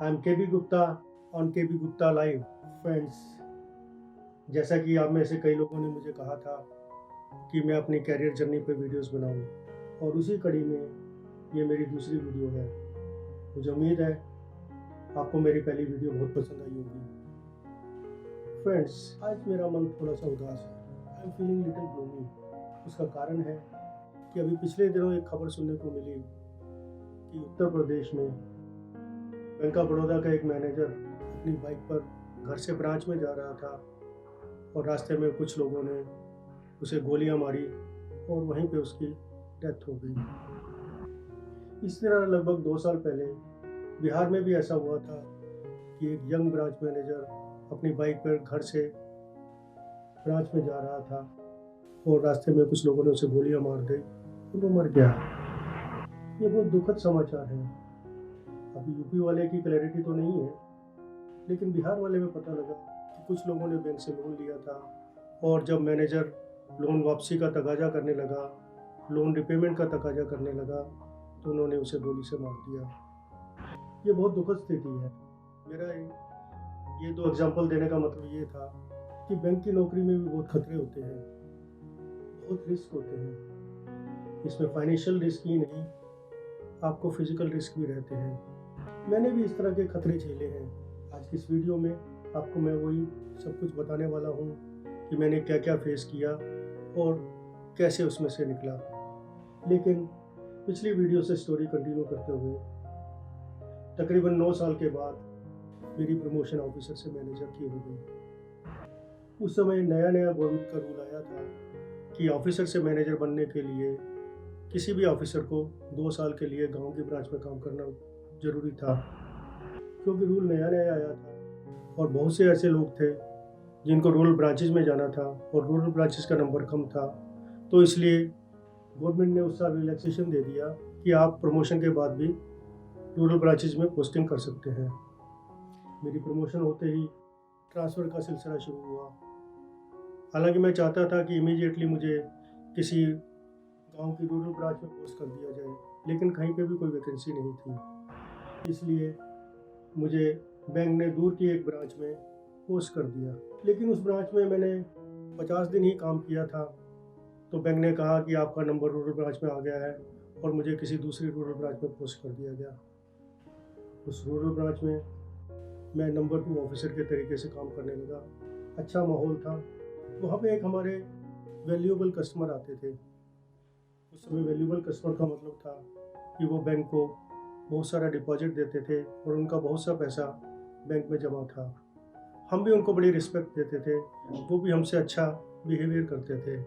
I am के B Gupta on के B Gupta live. Friends, जैसा कि आप में से कई लोगों ने मुझे कहा था कि मैं अपनी कैरियर जर्नी पर वीडियोस बनाऊं, और उसी कड़ी में ये मेरी दूसरी वीडियो है। मुझे उम्मीद है आपको मेरी पहली वीडियो बहुत पसंद आई होगी। फ्रेंड्स, आज मेरा मन थोड़ा सा उदास है। I am feeling little gloomy. उसका कारण है कि अभी पिछले दिनों एक खबर सुनने को मिली कि उत्तर प्रदेश में बैंक ऑफ बड़ौदा का एक मैनेजर अपनी बाइक पर घर से ब्रांच में जा रहा था और रास्ते में कुछ लोगों ने उसे गोलियां मारी और वहीं पे उसकी डेथ हो गई। इस तरह लगभग 2 साल पहले बिहार में भी ऐसा हुआ था कि एक यंग ब्रांच मैनेजर अपनी बाइक पर घर से ब्रांच में जा रहा था और रास्ते में कुछ लोगों ने उसे गोलियां मार दी और वो मर गया। ये बहुत दुखद समाचार है। अभी यूपी वाले की क्लैरिटी तो नहीं है, लेकिन बिहार वाले में पता लगा कि कुछ लोगों ने बैंक से लोन लिया था और जब मैनेजर लोन वापसी का तकाजा करने लगा, लोन रिपेमेंट का तकाजा करने लगा, तो उन्होंने उसे गोली से मार दिया। ये बहुत दुखद स्थिति है। मेरा ये 2 एग्जाम्पल देने का मतलब ये था कि बैंक की नौकरी में भी बहुत खतरे होते हैं, बहुत रिस्क होते हैं। इसमें फाइनेंशियल रिस्क ही नहीं, आपको फिजिकल रिस्क भी रहते हैं। मैंने भी इस तरह के खतरे झेले हैं। आज की इस वीडियो में आपको मैं वही सब कुछ बताने वाला हूँ कि मैंने क्या क्या फेस किया और कैसे उसमें से निकला। लेकिन पिछली वीडियो से स्टोरी कंटिन्यू करते हुए तकरीबन 9 साल के बाद मेरी प्रमोशन ऑफिसर से मैनेजर की हो गई। उस समय नया गवर्नमेंट का रूल आया था कि ऑफिसर से मैनेजर बनने के लिए किसी भी ऑफिसर को 2 साल के लिए गांव की ब्रांच में काम करना ज़रूरी था, क्योंकि रूल नया आया था और बहुत से ऐसे लोग थे जिनको रूरल ब्रांचेज में जाना था और रूरल ब्रांचेज का नंबर कम था। तो इसलिए गवर्नमेंट ने उस साल रिलैक्सेशन दे दिया कि आप प्रमोशन के बाद भी रूरल ब्रांचेज में पोस्टिंग कर सकते हैं। मेरी प्रमोशन होते ही ट्रांसफ़र का सिलसिला शुरू हुआ। हालांकि मैं चाहता था कि इमीडिएटली मुझे किसी गांव की रूरल ब्रांच में पोस्ट कर दिया जाए, लेकिन कहीं पे भी कोई वैकेंसी नहीं थी। इसलिए मुझे बैंक ने दूर की एक ब्रांच में पोस्ट कर दिया। लेकिन उस ब्रांच में मैंने 50 दिन ही काम किया था, तो बैंक ने कहा कि आपका नंबर रूरल ब्रांच में आ गया है और मुझे किसी दूसरी रूरल ब्रांच में पोस्ट कर दिया गया। उस रूरल ब्रांच में मैं नंबर 2 ऑफिसर के तरीके से काम करने लगा। अच्छा माहौल था। वहाँ पे एक हमारे वैल्यूएबल कस्टमर आते थे। उस समय वैल्यूएबल कस्टमर का मतलब था कि वो बैंक को बहुत सारा डिपॉजिट देते थे और उनका बहुत सा पैसा बैंक में जमा था। हम भी उनको बड़ी रिस्पेक्ट देते थे, वो भी हमसे अच्छा बिहेवियर करते थे।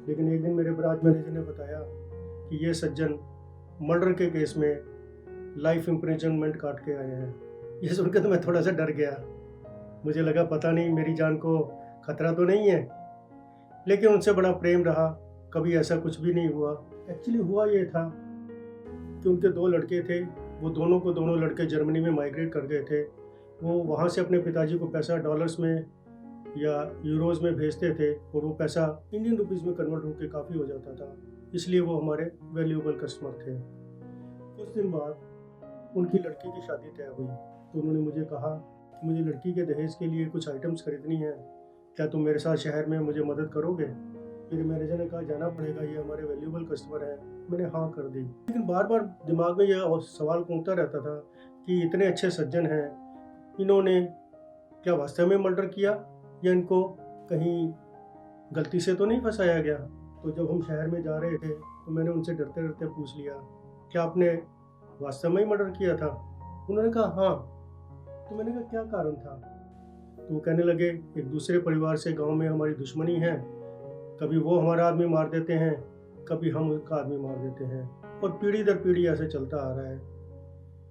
लेकिन एक दिन मेरे ब्रांच मैनेजर ने बताया कि ये सज्जन मर्डर के केस में लाइफ इम्प्रिजनमेंट काट के आए हैं। ये सुनकर तो मैं थोड़ा सा डर गया। मुझे लगा पता नहीं मेरी जान को खतरा तो नहीं है, लेकिन उनसे बड़ा प्रेम रहा, कभी ऐसा कुछ भी नहीं हुआ। एक्चुअली हुआ ये था कि उनके 2 लड़के थे, वो दोनों लड़के जर्मनी में माइग्रेट कर गए थे। वो वहाँ से अपने पिताजी को पैसा डॉलर्स में या यूरोज़ में भेजते थे और वो पैसा इंडियन रुपीज़ में कन्वर्ट होकर काफ़ी हो जाता था, इसलिए वो हमारे वैल्यूएबल कस्टमर थे। कुछ दिन बाद उनकी लड़की की शादी तय हुई, तो उन्होंने मुझे कहा कि मुझे लड़की के दहेज के लिए कुछ आइटम्स खरीदनी है, क्या तुम मेरे साथ शहर में मुझे मदद करोगे? मेरे मैनेजर ने कहा जाना पड़ेगा, ये हमारे वैल्यूएबल कस्टमर है। मैंने हाँ कर दी। लेकिन बार बार दिमाग में यह सवाल घूमता रहता था कि इतने अच्छे सज्जन हैं, इन्होंने क्या वास्तव में मर्डर किया या इनको कहीं गलती से तो नहीं फंसाया गया? तो जब हम शहर में जा रहे थे तो मैंने उनसे डरते डरते पूछ लिया, क्या आपने वास्तव में ही मर्डर किया था? उन्होंने कहा हाँ। तो मैंने कहा क्या कारण था? तो वो कहने लगे एक दूसरे परिवार से गांव में हमारी दुश्मनी है, कभी वो हमारा आदमी मार देते हैं, कभी हम उनका आदमी मार देते हैं, और पीढ़ी दर पीढ़ी ऐसे चलता आ रहा है।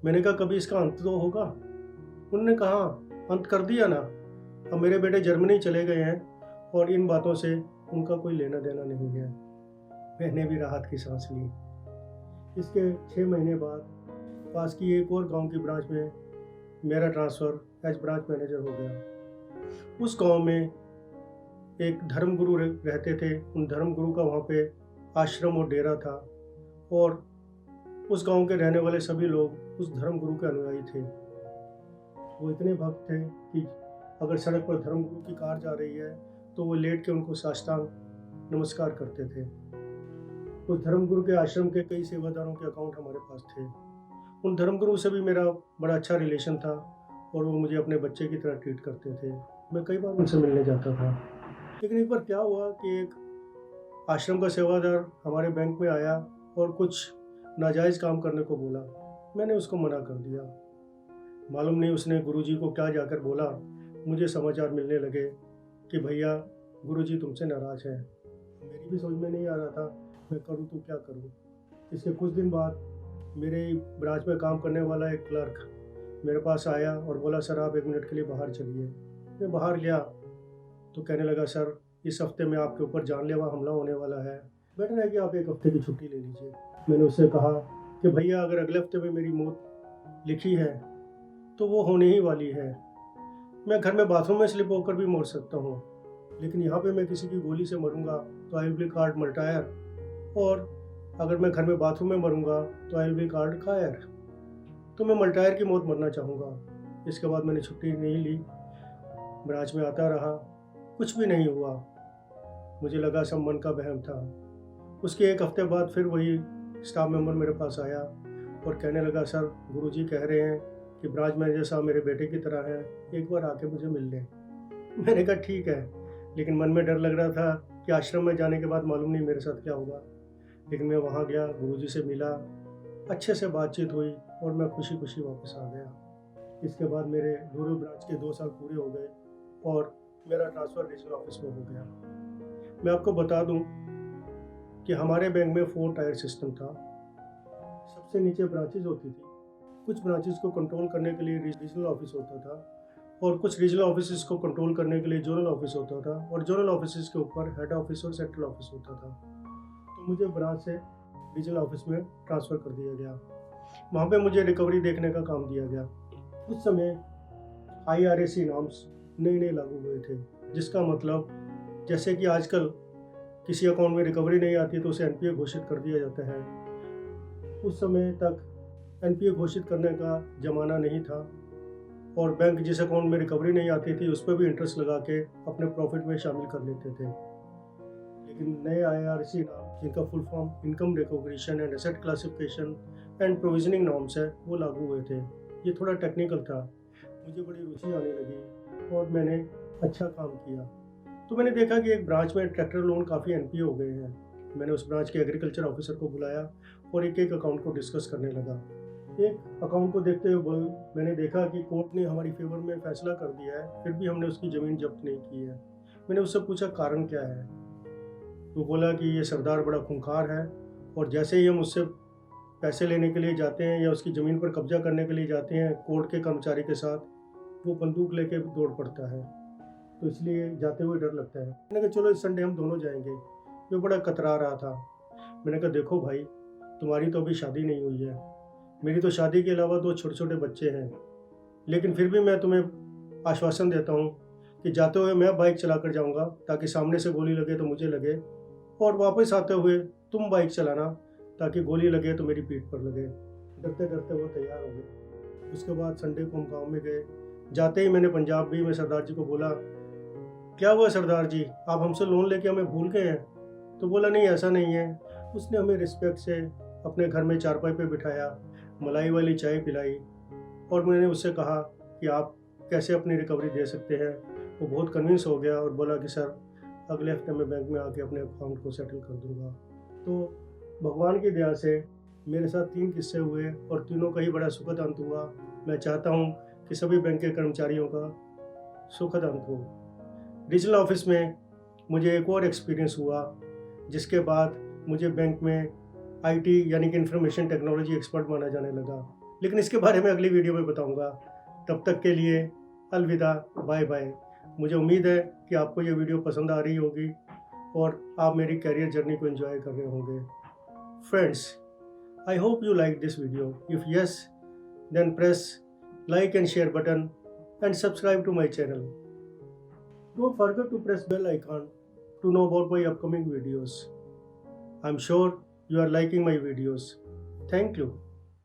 मैंने कहा कभी इसका अंत तो होगा? उन्होंने कहा अंत कर दिया ना, अब मेरे बेटे जर्मनी चले गए हैं और इन बातों से उनका कोई लेना देना नहीं है। मैंने भी राहत की सांस ली। इसके 6 महीने बाद पास की एक और गांव की ब्रांच में मेरा ट्रांसफ़र एज ब्रांच मैनेजर हो गया। उस गांव में एक धर्मगुरु रहते थे। उन धर्मगुरु का वहाँ पे आश्रम और डेरा था, और उस गांव के रहने वाले सभी लोग उस धर्म गुरु के अनुयायी थे। वो इतने भक्त थे कि अगर सड़क पर धर्म गुरु की कार जा रही है तो वो लेट के उनको साष्टांग नमस्कार करते थे। उस धर्मगुरु के आश्रम के कई सेवादारों के अकाउंट हमारे पास थे। उन धर्मगुरु से भी मेरा बड़ा अच्छा रिलेशन था और वो मुझे अपने बच्चे की तरह ट्रीट करते थे। मैं कई बार उनसे मिलने जाता था। लेकिन एक बार क्या हुआ कि एक आश्रम का सेवादार हमारे बैंक में आया और कुछ नाजायज़ काम करने को बोला। मैंने उसको मना कर दिया। मालूम नहीं उसने गुरुजी को क्या जाकर बोला। मुझे समाचार मिलने लगे कि भैया गुरुजी तुमसे नाराज़ हैं। मेरी भी समझ में नहीं आ रहा था मैं करूँ तो क्या करूँ। इसके कुछ दिन बाद मेरे ब्रांच में काम करने वाला एक क्लर्क मेरे पास आया और बोला सर आप 1 मिनट के लिए बाहर चलिए। मैं बाहर गया तो कहने लगा सर इस हफ्ते में आपके ऊपर जानलेवा हमला होने वाला है, बेटर है कि आप 1 हफ्ते की छुट्टी ले लीजिए। मैंने उससे कहा कि भैया अगर अगले हफ्ते में मेरी मौत लिखी है तो वो होने ही वाली है। मैं घर में बाथरूम में स्लिप होकर भी मर सकता हूँ, लेकिन यहाँ पे मैं किसी की गोली से मरूंगा तो I will be called martyr, और अगर मैं घर में बाथरूम में मरूंगा तो आई विल बी कॉल्ड कायर। तो मैं मर्टायर की मौत मरना चाहूँगा। इसके बाद मैंने छुट्टी नहीं ली, ब्रांच में आता रहा, कुछ भी नहीं हुआ। मुझे लगा सब मन का वहम था। उसके 1 हफ्ते बाद फिर वही स्टाफ मेंबर मेरे पास आया और कहने लगा सर गुरुजी कह रहे हैं कि ब्रांच मैनेजर साहब मेरे बेटे की तरह हैं, एक बार आके मुझे मिल लें। मैंने कहा ठीक है, लेकिन मन में डर लग रहा था कि आश्रम में जाने के बाद मालूम नहीं मेरे साथ क्या होगा। लेकिन मैं वहाँ गया, गुरुजी से मिला, अच्छे से बातचीत हुई और मैं खुशी खुशी वापस आ गया। इसके बाद मेरे रूरल ब्रांच के 2 साल पूरे हो गए और मेरा ट्रांसफ़र रीजनल ऑफिस में हो गया। मैं आपको बता दूं कि हमारे बैंक में 4 टायर सिस्टम था। सबसे नीचे ब्रांचेज होती थी। कुछ ब्रांचेज को कंट्रोल करने के लिए रीजनल ऑफिस होता था और कुछ रीजनल ऑफिस को कंट्रोल करने के लिए जोनल ऑफिस होता था और जोनल ऑफिस के ऊपर हेड ऑफिस और सेंट्रल ऑफिस होता था। तो मुझे ब्रांच से रीजनल ऑफिस में ट्रांसफ़र कर दिया गया। वहाँ पे मुझे रिकवरी देखने का काम दिया गया। उस समय IRAC नॉर्म्स नए लागू हुए थे, जिसका मतलब जैसे कि आजकल किसी अकाउंट में रिकवरी नहीं आती तो उसे NPA घोषित कर दिया जाता है। उस समय तक NPA घोषित करने का ज़माना नहीं था और बैंक जिस अकाउंट में रिकवरी नहीं आती थी उस पर भी इंटरेस्ट लगा के अपने प्रॉफिट में शामिल कर लेते थे। लेकिन नए IRAC नॉर्म, जिनका full form income recognition and asset classification and provisioning norms है, वो लागू हुए थे। ये थोड़ा टेक्निकल था, मुझे बड़ी रुचि आने लगी और मैंने अच्छा काम किया। तो मैंने देखा कि एक ब्रांच में ट्रैक्टर लोन काफ़ी NPA हो गए हैं। मैंने उस ब्रांच के एग्रीकल्चर ऑफिसर को बुलाया और एक अकाउंट को डिस्कस करने लगा। एक अकाउंट को देखते हुए मैंने देखा कि कोर्ट ने हमारी फेवर में फैसला कर दिया है, फिर भी हमने उसकी ज़मीन जब्त नहीं की है। मैंने उससे पूछा कारण क्या है। वो बोला कि ये सरदार बड़ा खूंखार है और जैसे ही हम उससे पैसे लेने के लिए जाते हैं या उसकी ज़मीन पर कब्जा करने के लिए जाते हैं कोर्ट के कर्मचारी के साथ, वो बंदूक लेके दौड़ पड़ता है, तो इसलिए जाते हुए डर लगता है। मैंने कहा चलो इस संडे हम दोनों जाएंगे। वो बड़ा कतरा रहा था। मैंने कहा देखो भाई, तुम्हारी तो अभी शादी नहीं हुई है, मेरी तो शादी के अलावा 2 छोटे छोटे बच्चे हैं, लेकिन फिर भी मैं तुम्हें आश्वासन देता हूँ कि जाते हुए मैं बाइक चला कर जाऊँगा ताकि सामने से गोली लगे तो मुझे लगे, और वापस आते हुए तुम बाइक चलाना ताकि गोली लगे तो मेरी पीठ पर लगे। डरते डरते वो तैयार हो गए। उसके बाद संडे को हम गाँव में गए। जाते ही मैंने पंजाबी में सरदार जी को बोला, क्या हुआ सरदार जी, आप हमसे लोन लेके हमें भूल गए हैं? तो बोला नहीं ऐसा नहीं है। उसने हमें रिस्पेक्ट से अपने घर में चारपाई पे बिठाया, मलाई वाली चाय पिलाई और मैंने उससे कहा कि आप कैसे अपनी रिकवरी दे सकते हैं। वो बहुत कन्विंस हो गया और बोला कि सर अगले हफ्ते मैं बैंक में आके अपने अकाउंट को सेटल कर दूंगा। तो भगवान की दया से मेरे साथ 3 किस्से हुए और तीनों का ही बड़ा सुखद अंत हुआ। मैं चाहता हूँ कि सभी बैंक के कर्मचारियों का सुखद अंत हो। रीजनल ऑफिस में मुझे एक और एक्सपीरियंस हुआ, जिसके बाद मुझे बैंक में IT यानी कि इंफॉर्मेशन टेक्नोलॉजी एक्सपर्ट माना जाने लगा। लेकिन इसके बारे में अगली वीडियो में बताऊंगा। तब तक के लिए अलविदा, बाय बाय। मुझे उम्मीद है कि आपको ये वीडियो पसंद आ रही होगी और आप मेरी कैरियर जर्नी को एंजॉय कर रहे होंगे। Friends, I hope you like this video. If yes, then press like and share button and subscribe to my channel. Don't forget to press bell icon to know about my upcoming videos. I'm sure you are liking my videos. Thank you.